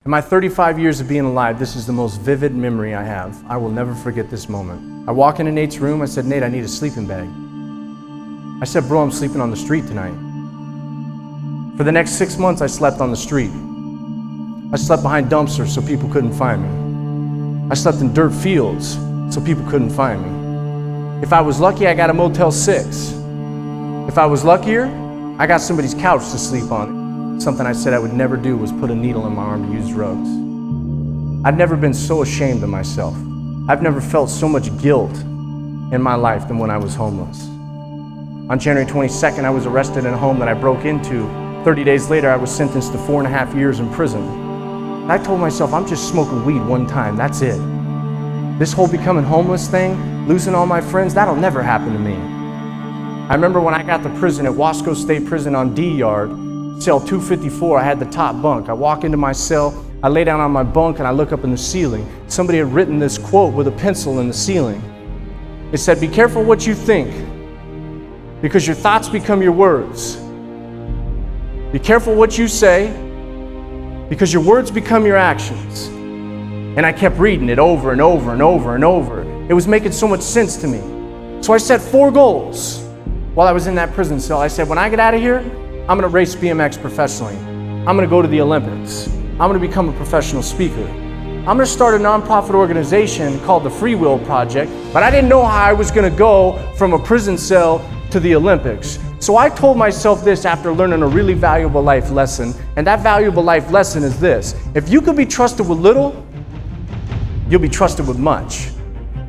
In my 35 years of being alive, this is the most vivid memory I have. I will never forget this moment. I walk into Nate's room, I said, Nate, I need a sleeping bag. I said, bro, I'm sleeping on the street tonight. For the next 6 months, I slept on the street. I slept behind dumpsters so people couldn't find me. I slept in dirt fields so people couldn't find me. If I was lucky, I got a Motel 6. If I was luckier, I got somebody's couch to sleep on. Something I said I would never do was put a needle in my arm to use drugs. I've never been so ashamed of myself. I've never felt so much guilt in my life than when I was homeless. On January 22nd, I was arrested in a home that I broke into. 30 days later, I was sentenced to 4.5 years in prison. I told myself, I'm just smoking weed one time, that's it. This whole becoming homeless thing, losing all my friends, that'll never happen to me. I remember when I got to prison at Wasco State Prison on D Yard, cell 254, I had the top bunk. I walk into my cell, I lay down on my bunk and I look up in the ceiling. Somebody had written this quote with a pencil in the ceiling. It said, be careful what you think, because your thoughts become your words. Be careful what you say, because your words become your actions. And I kept reading it over and over and over and over. It was making so much sense to me. So I set 4 goals while I was in that prison cell. I said, when I get out of here, I'm gonna race BMX professionally. I'm gonna go to the Olympics. I'm gonna become a professional speaker. I'm gonna start a nonprofit organization called the Free Will Project, but I didn't know how I was gonna go from a prison cell to the Olympics. So I told myself this after learning a really valuable life lesson, and that valuable life lesson is this: if you could be trusted with little, you'll be trusted with much.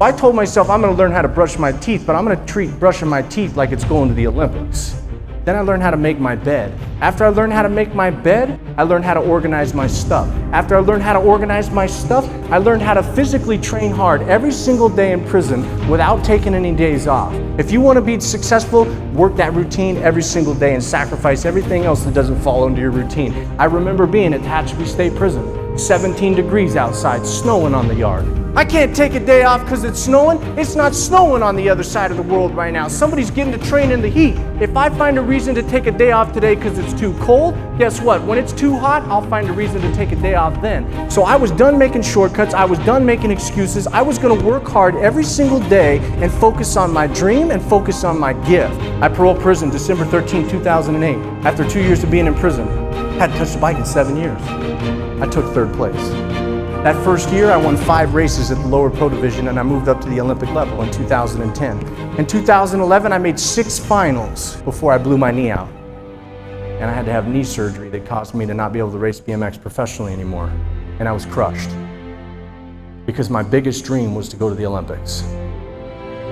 I told myself I'm gonna learn how to brush my teeth, but I'm gonna treat brushing my teeth like it's going to the Olympics. Then I learned how to make my bed. After I learned how to make my bed, I learned how to organize my stuff. After I learned how to organize my stuff, I learned how to physically train hard every single day in prison without taking any days off. If you want to be successful, work that routine every single day and sacrifice everything else that doesn't fall into your routine. I remember being at Tehachapi State Prison, 17 degrees outside, snowing on the yard. I can't take a day off because it's snowing. It's not snowing on the other side of the world right now. Somebody's getting to train in the heat. If I find a reason to take a day off today because it's too cold, guess what? When it's too hot, I'll find a reason to take a day off then. So I was done making shortcuts. I was done making excuses. I was going to work hard every single day and focus on my dream and focus on my gift. I paroled prison December 13, 2008. After 2 years of being in prison, I hadn't touched a bike in 7 years. I took 3rd place. That first year, I won 5 races at the lower pro division, and I moved up to the Olympic level in 2010. In 2011, I made 6 finals before I blew my knee out. And I had to have knee surgery that caused me to not be able to race BMX professionally anymore. And I was crushed, because my biggest dream was to go to the Olympics.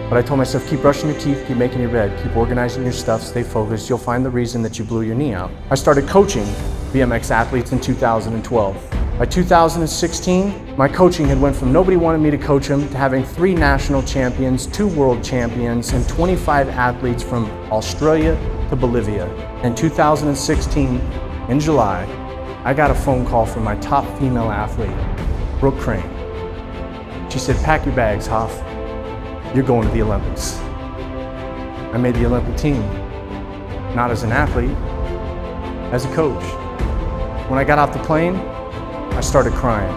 But I told myself, keep brushing your teeth, keep making your bed, keep organizing your stuff, stay focused, you'll find the reason that you blew your knee out. I started coaching BMX athletes in 2012. By 2016, my coaching had went from nobody wanted me to coach them to having 3 national champions, 2 world champions, and 25 athletes from Australia to Bolivia. In 2016, in July, I got a phone call from my top female athlete, Brooke Crane. She said, pack your bags, Hoff. You're going to the Olympics. I made the Olympic team, not as an athlete, as a coach. When I got off the plane, I started crying.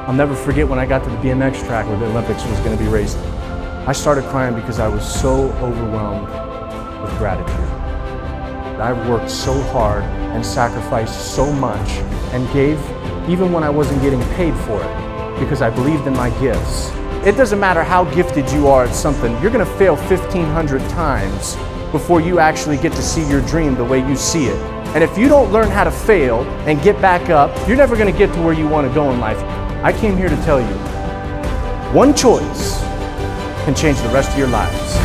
I'll never forget when I got to the BMX track where the Olympics was going to be raced. I started crying because I was so overwhelmed with gratitude. I worked so hard and sacrificed so much and gave even when I wasn't getting paid for it, because I believed in my gifts. It doesn't matter how gifted you are at something, you're going to fail 1,500 times before you actually get to see your dream the way you see it. And if you don't learn how to fail and get back up, you're never going to get to where you want to go in life. I came here to tell you, one choice can change the rest of your lives.